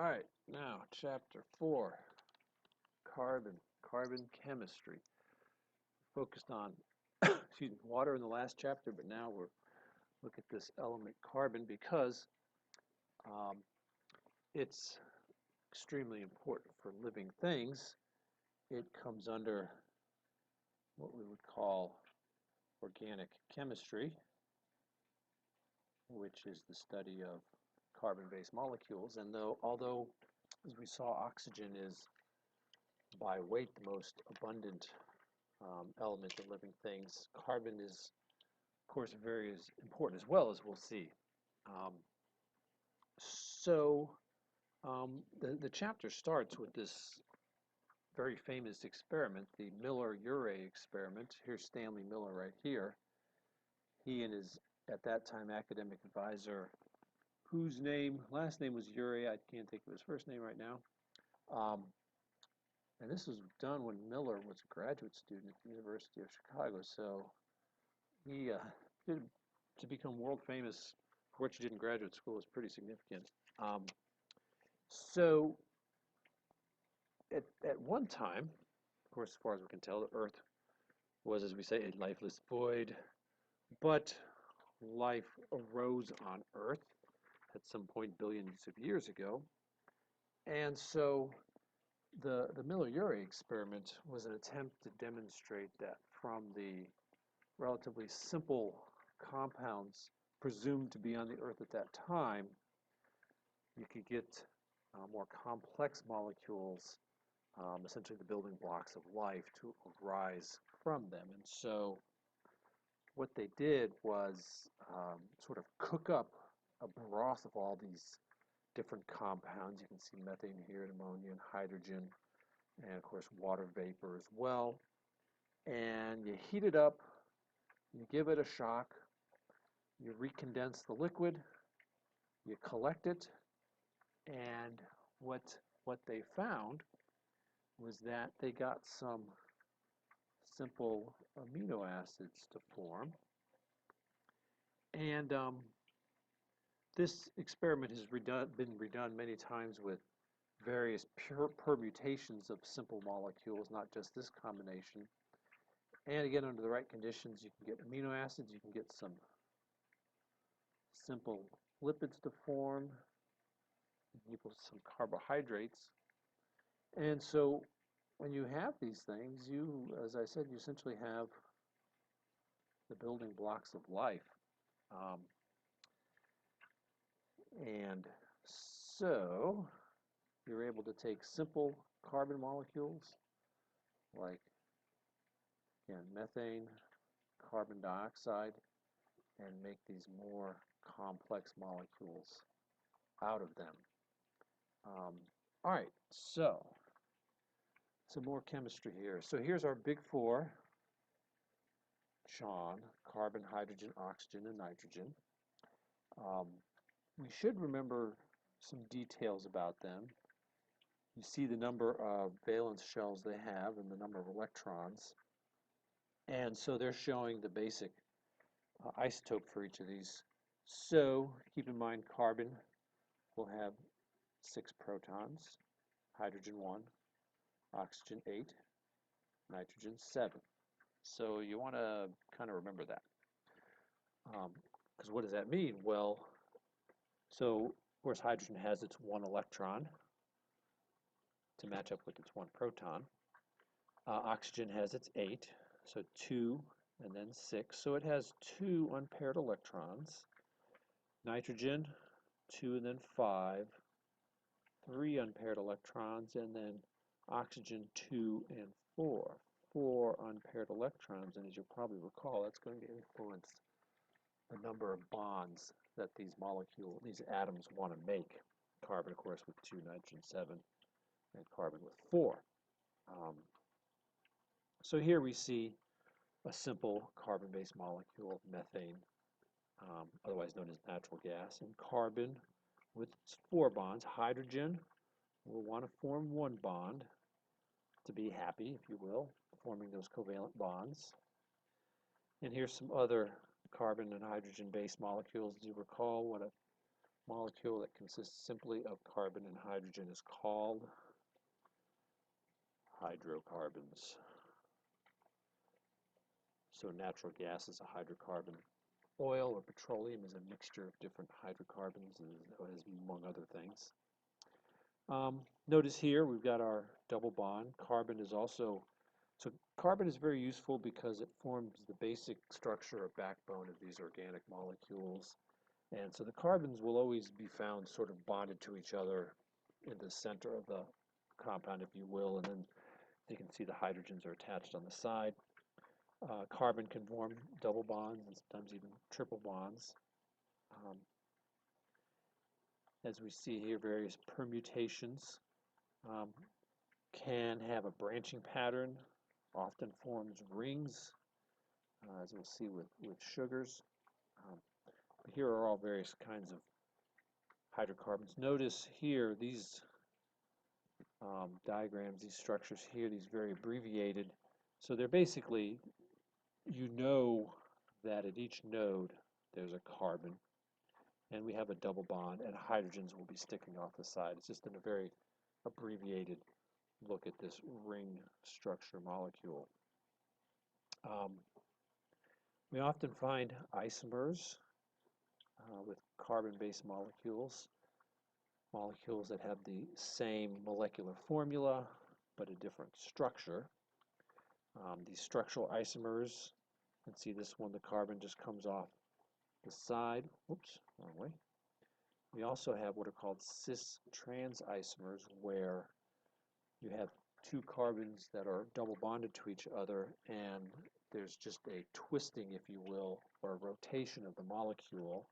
All right, now chapter 4, carbon chemistry. Focused on excuse me, water in the last chapter, but now we're look at this element carbon because um, it's extremely important for living things. It comes under what we would call organic chemistry, which is the study of carbon-based molecules. And although, as we saw, oxygen is by weight the most abundant element in living things, carbon is, of course, very important as well, as we'll see. Um, so the chapter starts with this very famous experiment, the Miller-Urey experiment. Here's Stanley Miller right here. He and his, at that time, academic advisor, whose last name was Urey. I can't think of his first name right now. Um, and this was done when Miller was a graduate student at the University of Chicago. So he to become world famous for what you did in graduate school is pretty significant. So at one time, of course, as far as we can tell, the Earth was, as we say, a lifeless void, but life arose on Earth at some point billions of years ago. And so the Miller-Urey experiment was an attempt to demonstrate that from the relatively simple compounds presumed to be on the Earth at that time, you could get more complex molecules, essentially the building blocks of life, to arise from them. And so what they did was sort of cook up a broth of all these different compounds. You can see methane here, and ammonia, and hydrogen, and of course water vapor as well. And you heat it up, you give it a shock, you recondense the liquid, you collect it, and what they found was that they got some simple amino acids to form. And this experiment has been redone many times with various pure permutations of simple molecules, not just this combination. And again, under the right conditions, you can get amino acids, you can get some simple lipids to form, you can get some carbohydrates. And so when you have these things, you, as I said, you essentially have the building blocks of life. Um, and so you're able to take simple carbon molecules like, again, methane, carbon dioxide, and make these more complex molecules out of them. All right, so some more chemistry here. So here's our big four: Sean, carbon, hydrogen, oxygen, and nitrogen. We should remember some details about them. You see the number of valence shells they have and the number of electrons. And so they're showing the basic isotope for each of these. So keep in mind carbon will have 6 protons, hydrogen 1, oxygen 8, nitrogen 7. So you want to kind of remember that. Because what does that mean? Well, so of course hydrogen has its 1 electron to match up with its 1 proton. Oxygen has its 8, so 2 and then 6. So it has 2 unpaired electrons. Nitrogen, 2 and then 5, 3 unpaired electrons, and then oxygen 2 and 4, 4 unpaired electrons. And as you'll probably recall, that's going to influence the number of bonds that these atoms want to make. Carbon, of course, with 2, nitrogen 7, and carbon with 4. So here we see a simple carbon-based molecule, methane, otherwise known as natural gas, and carbon with 4 bonds. Hydrogen will want to form 1 bond to be happy, if you will, forming those covalent bonds. And here's some other carbon and hydrogen-based molecules. Do you recall what a molecule that consists simply of carbon and hydrogen is called hydrocarbons. So natural gas is a hydrocarbon. Oil or petroleum is a mixture of different hydrocarbons, among other things. Notice here we've got our double bond. Carbon is also, so carbon is very useful because it forms the basic structure or backbone of these organic molecules. And so the carbons will always be found sort of bonded to each other in the center of the compound, if you will, and then you can see the hydrogens are attached on the side. Carbon can form double bonds and sometimes even triple bonds. As we see here, various permutations can have a branching pattern, often forms rings, as we'll see with sugars. Here are all various kinds of hydrocarbons. Notice here these diagrams, these structures here, these very abbreviated. So they're basically, you know that at each node there's a carbon, and we have a double bond, and hydrogens will be sticking off the side. It's just in a very abbreviated look at this ring structure molecule. We often find isomers with carbon-based molecules, molecules that have the same molecular formula but a different structure. These structural isomers, you can see this one, the carbon just comes off the side. Whoops, wrong way. We also have what are called cis-trans isomers, where you have two carbons that are double bonded to each other, and there's just a twisting, if you will, or a rotation of the molecule.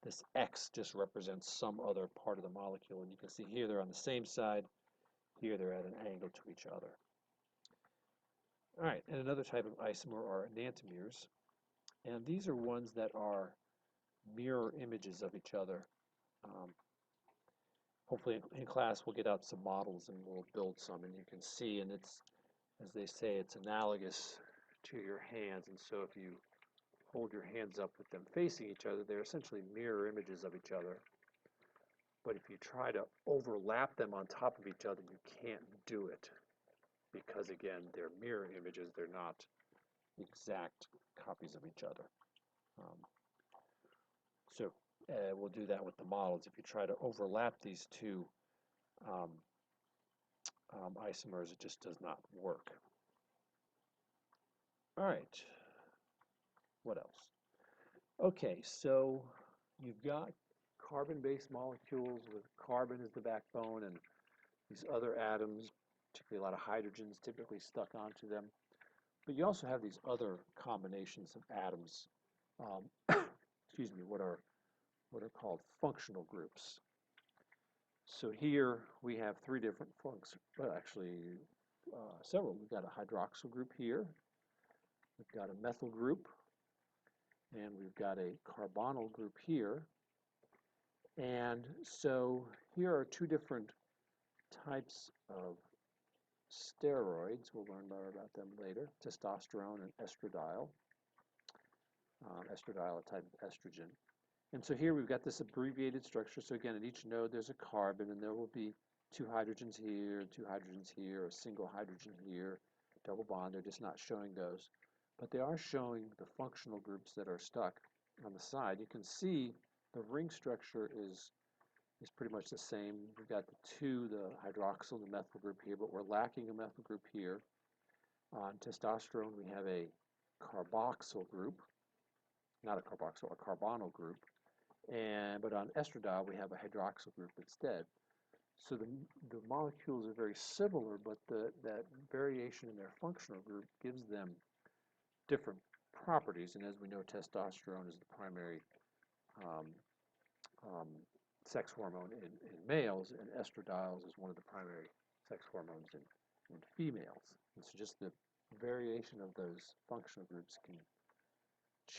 This X just represents some other part of the molecule, and you can see here they're on the same side, here they're at an angle to each other. All right, and another type of isomer are enantiomers, and these are ones that are mirror images of each other. Hopefully in class we'll get out some models and we'll build some, and you can see, and it's, as they say, it's analogous to your hands, and so if you hold your hands up with them facing each other, they're essentially mirror images of each other. But if you try to overlap them on top of each other, you can't do it, because again, they're mirror images, they're not exact copies of each other. So we'll do that with the models. If you try to overlap these two isomers, it just does not work. All right, what else? Okay, so you've got carbon-based molecules with carbon as the backbone and these other atoms, particularly a lot of hydrogens typically stuck onto them. But you also have these other combinations of atoms, excuse me, what are called functional groups. So here we have three different actually several. We've got a hydroxyl group here, we've got a methyl group, and we've got a carbonyl group here. And so here are two different types of steroids. We'll learn more about them later. Testosterone and estradiol. Estradiol, a type of estrogen. And so here we've got this abbreviated structure. So again, at each node there's a carbon, and there will be two hydrogens here, a single hydrogen here, double bond. They're just not showing those. But they are showing the functional groups that are stuck on the side. You can see the ring structure is pretty much the same. We've got the hydroxyl and the methyl group here, but we're lacking a methyl group here. On testosterone, we have a carboxyl group, not a carboxyl, a carbonyl group. But on estradiol, we have a hydroxyl group instead. So the molecules are very similar, but that variation in their functional group gives them different properties. And as we know, testosterone is the primary sex hormone in males, and estradiol is one of the primary sex hormones in females. And so just the variation of those functional groups can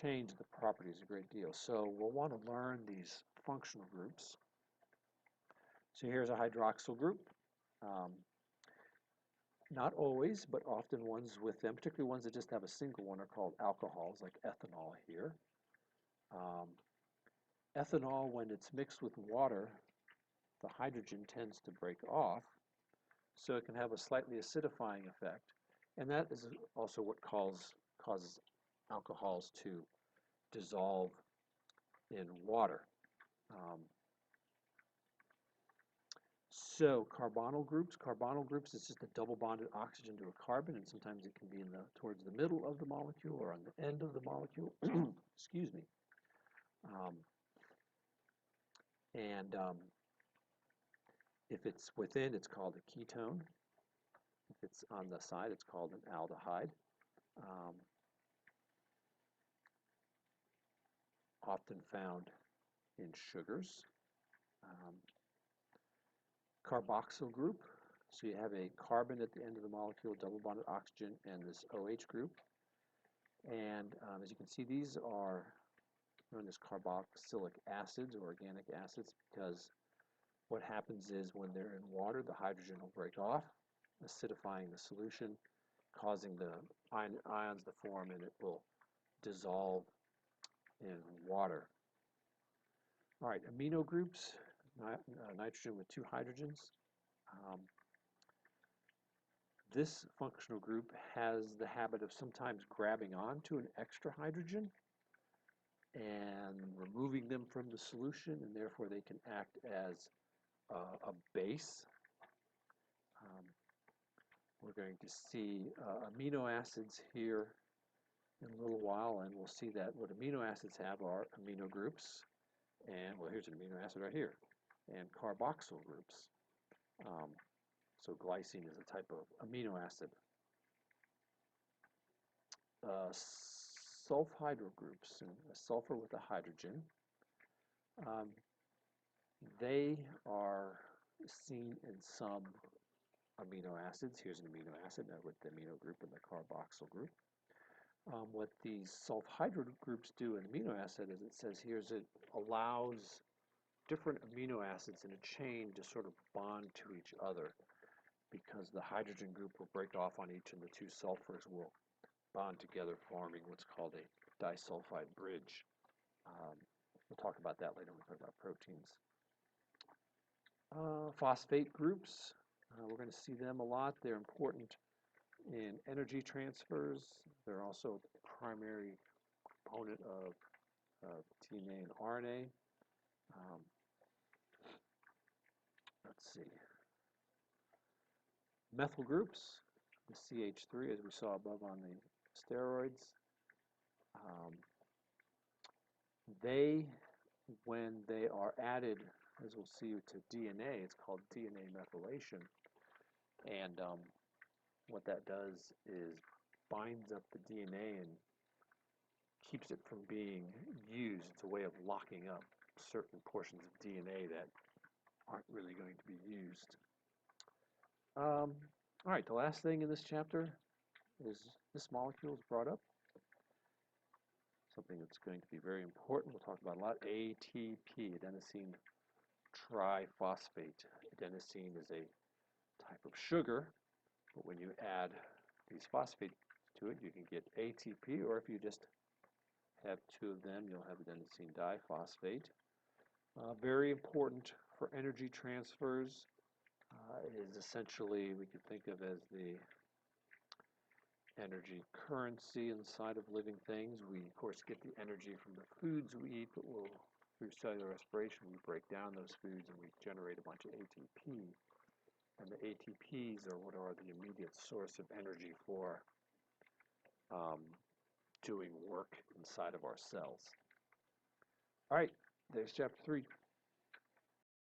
change the properties a great deal. So we'll want to learn these functional groups. So here's a hydroxyl group. Not always, but often ones with them, particularly ones that just have a single one, are called alcohols, like ethanol here. Ethanol, when it's mixed with water, the hydrogen tends to break off, so it can have a slightly acidifying effect. And that is also what causes alcohols to dissolve in water. Um, so carbonyl groups is just a double bonded oxygen to a carbon, and sometimes it can be towards the middle of the molecule or on the end of the molecule. Excuse me. Um, and if it's within, it's called a ketone. If it's on the side, it's called an aldehyde. Um, Often found in sugars. Um, Carboxyl group. So you have a carbon at the end of the molecule, double bonded oxygen, and this OH group. And as you can see, these are known as carboxylic acids or organic acids because what happens is when they're in water, the hydrogen will break off, acidifying the solution, causing the ions to form, and it will dissolve in water. All right, amino groups, nitrogen with 2 hydrogens. This functional group has the habit of sometimes grabbing onto an extra hydrogen and removing them from the solution, and therefore they can act as a base. We're going to see amino acids here in a little while, and we'll see that what amino acids have are amino groups, and well, here's an amino acid right here, and carboxyl groups. So glycine is a type of amino acid. Sulfhydryl groups, and a sulfur with a hydrogen, they are seen in some amino acids. Here's an amino acid with the amino group and the carboxyl group. What these sulfhydryl groups do in amino acid, as it says here, is it allows different amino acids in a chain to sort of bond to each other because the hydrogen group will break off on each and the 2 sulfurs will bond together, forming what's called a disulfide bridge. We'll talk about that later when we talk about proteins. Phosphate groups, we're going to see them a lot. They're important in energy transfers. They're also a primary component of DNA and RNA. Let's see. Methyl groups, the CH3, as we saw above on the steroids. They, when they are added, as we'll see, to DNA, it's called DNA methylation. And what that does is binds up the DNA and keeps it from being used. It's a way of locking up certain portions of DNA that aren't really going to be used. All right, the last thing in this chapter is this molecule is brought up. Something that's going to be very important. We'll talk about a lot. ATP, adenosine triphosphate. Adenosine is a type of sugar, but when you add these phosphates to it, you can get ATP, or if you just have 2 of them, you'll have adenosine diphosphate. Very important for energy transfers. It is essentially, we could think of as the energy currency inside of living things. We, of course, get the energy from the foods we eat, but through cellular respiration, we break down those foods and we generate a bunch of ATP. And the ATPs are what are the immediate source of energy for doing work inside of our cells. All right, there's chapter 3.